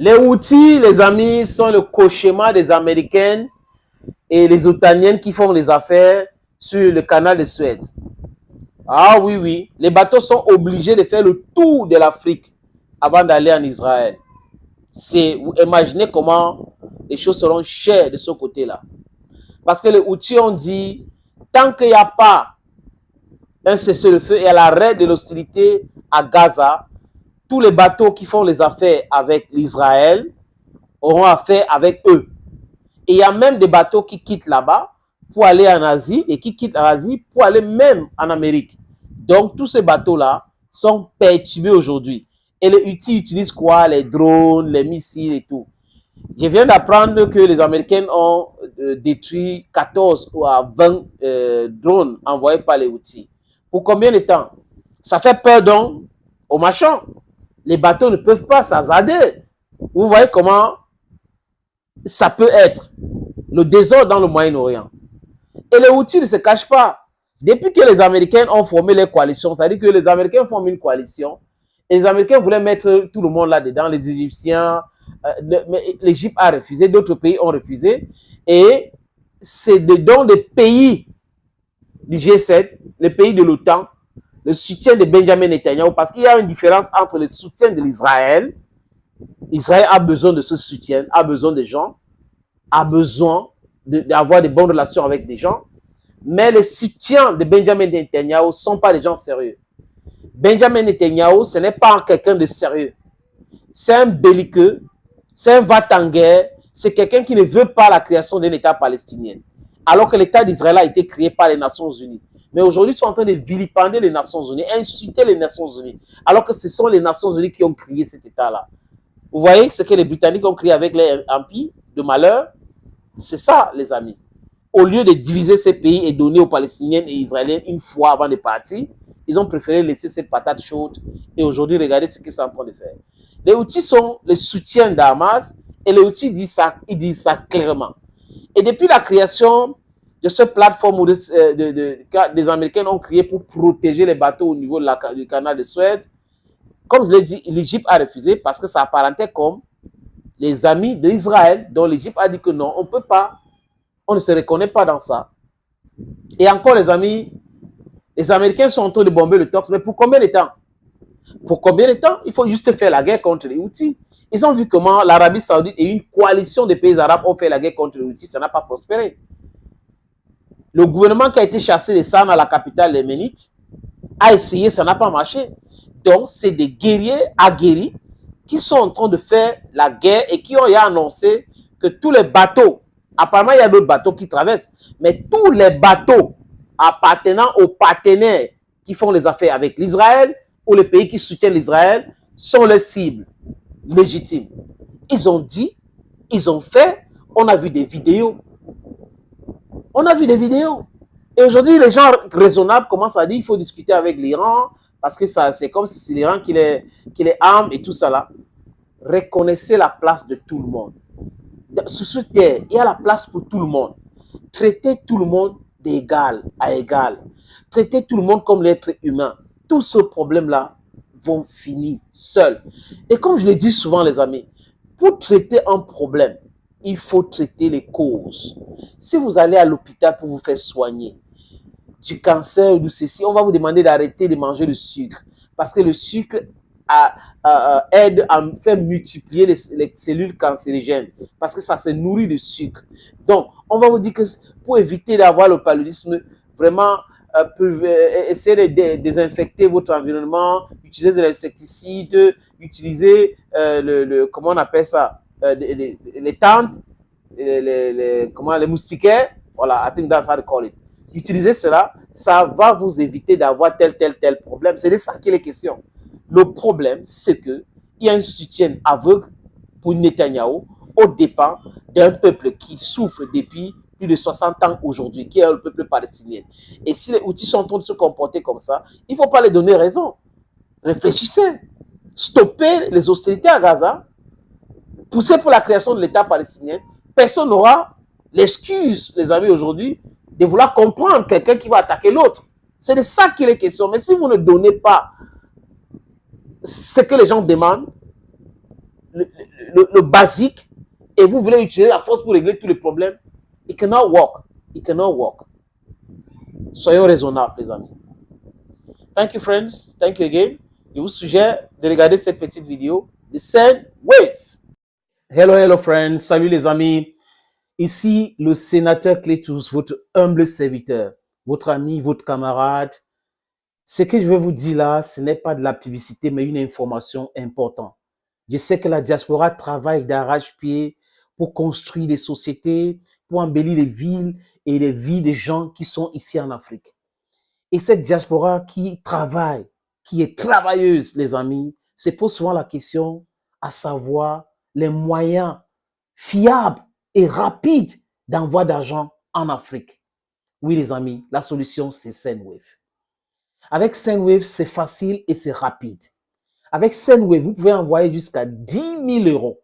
Les Houthis, les amis, sont le cauchemar des Américaines et les Otaniennes qui font les affaires sur le canal de Suez. Ah oui, oui. Les bateaux sont obligés de faire le tour de l'Afrique avant d'aller en Israël. Vous imaginez comment les choses seront chères de ce côté-là. Parce que les Houthis ont dit, tant qu'il n'y a pas un cessez-le-feu et à l'arrêt de l'hostilité à Gaza, tous les bateaux qui font les affaires avec l'Israël auront affaire avec eux. Et il y a même des bateaux qui quittent là-bas pour aller en Asie et qui quittent l'Asie pour aller même en Amérique. Donc, tous ces bateaux-là sont perturbés aujourd'hui. Et les Houthis utilisent quoi? Les drones, les missiles et tout. Je viens d'apprendre que les Américains ont détruit 14 ou 20 drones envoyés par les Houthis. Pour combien de temps? Ça fait peur donc aux machins. Les bateaux ne peuvent pas s'hasarder. Vous voyez comment ça peut être le désordre dans le Moyen-Orient. Et les Houthis ne se cachent pas. Depuis que les Américains ont formé les coalitions, c'est-à-dire que les Américains forment une coalition, et les Américains voulaient mettre tout le monde là-dedans, les Égyptiens, l'Égypte a refusé, d'autres pays ont refusé, et c'est dans les pays du G7, les pays de l'OTAN, le soutien de Benjamin Netanyahu, parce qu'il y a une différence entre le soutien de l'Israël. Israël a besoin de ce soutien, a besoin des gens, a besoin d'avoir de bonnes relations avec des gens, mais les soutiens de Benjamin Netanyahu ne sont pas des gens sérieux. Benjamin Netanyahu, ce n'est pas quelqu'un de sérieux. C'est un belliqueux, c'est un va-t-en-guerre, c'est quelqu'un qui ne veut pas la création d'un État palestinien. Alors que l'État d'Israël a été créé par les Nations Unies. Mais aujourd'hui, ils sont en train de vilipender les Nations Unies, insulter les Nations Unies, alors que ce sont les Nations Unies qui ont créé cet État-là. Vous voyez ce que les Britanniques ont créé avec les empires de malheur? C'est ça, les amis. Au lieu de diviser ces pays et donner aux Palestiniens et Israéliens une fois avant de partir, ils ont préféré laisser cette patate chaude. Et aujourd'hui, regardez ce qu'ils sont en train de faire. Les Houthis sont les soutiens d'Hamas et les Houthis disent ça clairement. Et depuis la création de cette plateforme où des Américains ont créé pour protéger les bateaux au niveau du canal de Suez, comme je l'ai dit, l'Égypte a refusé parce que ça apparentait comme les amis d'Israël, dont l'Égypte a dit que non, on ne peut pas, on ne se reconnaît pas dans ça. Et encore les amis, les Américains sont en train de bomber le torse, mais pour combien de temps? Pour combien de temps? Il faut juste faire la guerre contre les Houthis. Ils ont vu comment l'Arabie Saoudite et une coalition de pays arabes ont fait la guerre contre les Houthis, ça n'a pas prospéré. Le gouvernement qui a été chassé de Sanaa, la capitale yéménite, a essayé, ça n'a pas marché. Donc, c'est des guerriers aguerris qui sont en train de faire la guerre et qui ont annoncé que tous les bateaux, apparemment il y a d'autres bateaux qui traversent, mais tous les bateaux appartenant aux partenaires qui font les affaires avec l'Israël ou les pays qui soutiennent l'Israël sont les cibles légitimes. Ils ont dit, ils ont fait, on a vu des vidéos. On a vu des vidéos. Et aujourd'hui, les gens raisonnables commencent à dire qu'il faut discuter avec l'Iran parce que c'est comme si c'est l'Iran qui les arme et tout ça là. Reconnaissez la place de tout le monde. Sur cette terre, il y a la place pour tout le monde. Traitez tout le monde d'égal à égal. Traitez tout le monde comme l'être humain. Tous ces problèmes-là vont finir seuls. Et comme je le dis souvent, les amis, pour traiter un problème, il faut traiter les causes. Si vous allez à l'hôpital pour vous faire soigner du cancer ou de ceci, on va vous demander d'arrêter de manger le sucre. Parce que le sucre aide à faire multiplier les cellules cancérigènes. Parce que ça se nourrit de sucre. Donc, on va vous dire que pour éviter d'avoir le paludisme, vraiment, essayez de désinfecter votre environnement, utiliser de l'insecticide, utiliser comment on appelle ça, les tentes, les moustiquaires. Voilà, I think that's how to call it. Utilisez cela, ça va vous éviter d'avoir tel problème. C'est de ça qu'il est question. Le problème, c'est qu'il y a un soutien aveugle pour Netanyahou au dépens d'un peuple qui souffre depuis plus de 60 ans aujourd'hui, qui est le peuple palestinien. Et si les Houthis sont en train de se comporter comme ça, il ne faut pas les donner raison. Réfléchissez. Stoppez les hostilités à Gaza. Poussez pour la création de l'État palestinien. Personne n'aura l'excuse, les amis, aujourd'hui, de vouloir comprendre quelqu'un qui va attaquer l'autre. C'est de ça qu'il est question. Mais si vous ne donnez pas ce que les gens demandent, le le basique et vous voulez utiliser la force pour régler tous les problèmes. It cannot work. It cannot work. Soyons raisonnables, les amis. Thank you, friends. Thank you again. Je vous suggère de regarder cette petite vidéo de Sendwave. Hello, hello, friends. Salut, les amis. Ici, le sénateur Clétus, votre humble serviteur, votre ami, votre camarade. Ce que je vais vous dire là, ce n'est pas de la publicité, mais une information importante. Je sais que la diaspora travaille d'arrache-pied pour construire des sociétés, pour embellir les villes et les vies des gens qui sont ici en Afrique. Et cette diaspora qui travaille, qui est travailleuse, les amis, se pose souvent la question à savoir les moyens fiables et rapides d'envoi d'argent en Afrique. Oui, les amis, la solution, c'est Sendwave. Avec Sendwave, c'est facile et c'est rapide. Avec Sendwave, vous pouvez envoyer jusqu'à 10 000 euros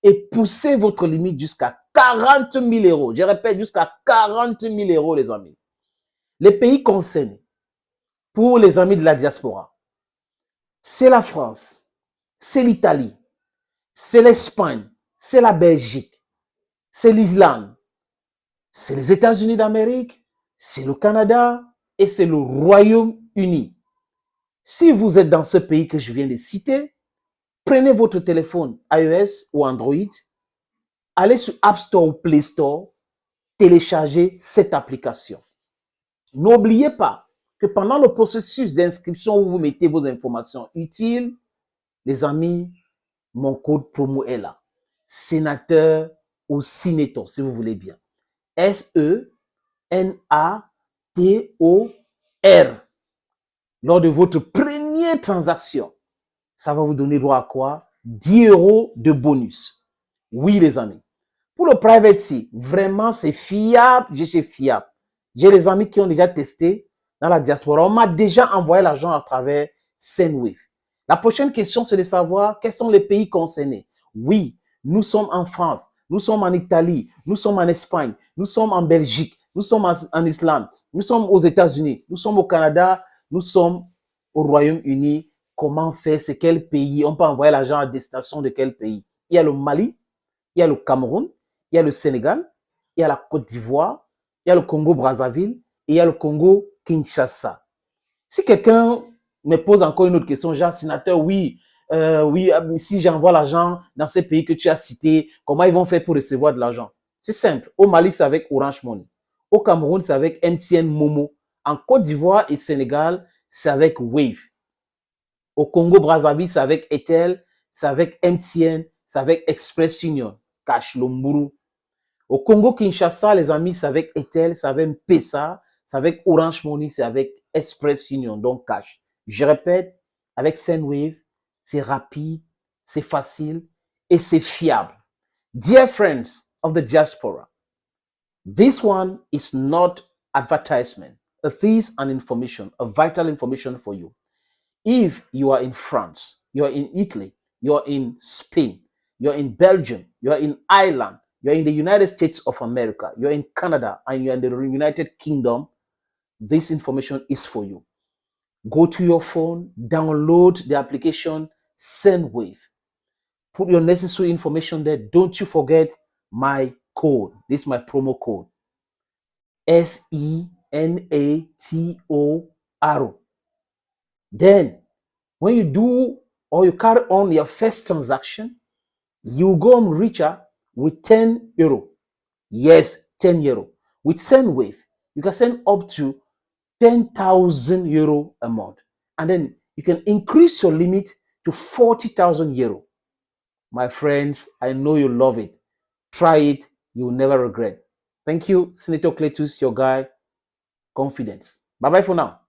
et pousser votre limite jusqu'à 40 000 euros. Je répète, jusqu'à 40 000 euros, les amis. Les pays concernés, pour les amis de la diaspora, c'est la France, c'est l'Italie, c'est l'Espagne, c'est la Belgique, c'est l'Irlande, c'est les États-Unis d'Amérique, c'est le Canada et c'est le Royaume-Uni. Si vous êtes dans ce pays que je viens de citer, prenez votre téléphone iOS ou Android, allez sur App Store ou Play Store, téléchargez cette application. N'oubliez pas que pendant le processus d'inscription où vous mettez vos informations utiles, les amis, mon code promo est là. Sénateur ou Sinetor, si vous voulez bien. S-E-N-A-T-O-R. Lors de votre première transaction, ça va vous donner droit à quoi? 10 euros de bonus. Oui, les amis. Pour le private key, vraiment, c'est fiable. J'ai fiable. J'ai des amis qui ont déjà testé dans la diaspora. On m'a déjà envoyé l'argent à travers Sendwave. La prochaine question, c'est de savoir quels sont les pays concernés. Oui, nous sommes en France, nous sommes en Italie, nous sommes en Espagne, nous sommes en Belgique, nous sommes en Islande, nous sommes aux États-Unis, nous sommes au Canada, nous sommes au Royaume-Uni. Comment faire? C'est quel pays? On peut envoyer l'argent à destination de quel pays? Il y a le Mali, il y a le Cameroun, il y a le Sénégal, il y a la Côte d'Ivoire, il y a le Congo-Brazzaville et il y a le Congo-Kinshasa. Si quelqu'un me pose encore une autre question, genre, sénateur, oui, si j'envoie l'argent dans ces pays que tu as cités, comment ils vont faire pour recevoir de l'argent? C'est simple. Au Mali, c'est avec Orange Money. Au Cameroun, c'est avec MTN Momo. En Côte d'Ivoire et Sénégal, c'est avec Wave. Au Congo-Brazzaville, c'est avec Etel, c'est avec MTN, c'est avec Express Union, Cash Lomburu. Au Congo-Kinshasa, les amis, c'est avec Etel, c'est avec M-Pesa, c'est avec Orange Money, c'est avec Express Union, donc Cash. Je répète, avec Sendwave, c'est rapide, c'est facile et c'est fiable. Dear friends of the diaspora, this one is not advertisement. It is an information, a vital information for you. If you are in France, you are in Italy, you are in Spain, you are in Belgium, you are in Ireland, you are in the United States of America, you are in Canada, and you are in the United Kingdom, this information is for you. Go to your phone, download the application Sendwave. Put your necessary information there. Don't you forget my code. This is my promo code. SENATOR. Then, when you do or you carry on your first transaction, you go on richer with 10 euro. Yes, 10 euro. With Sendwave, you can send up to 10,000 euro a month. And then you can increase your limit to 40,000 euro. My friends, I know you love it. Try it. You will never regret. Thank you, Senator Cletus, your guy. Confidence. Bye-bye for now.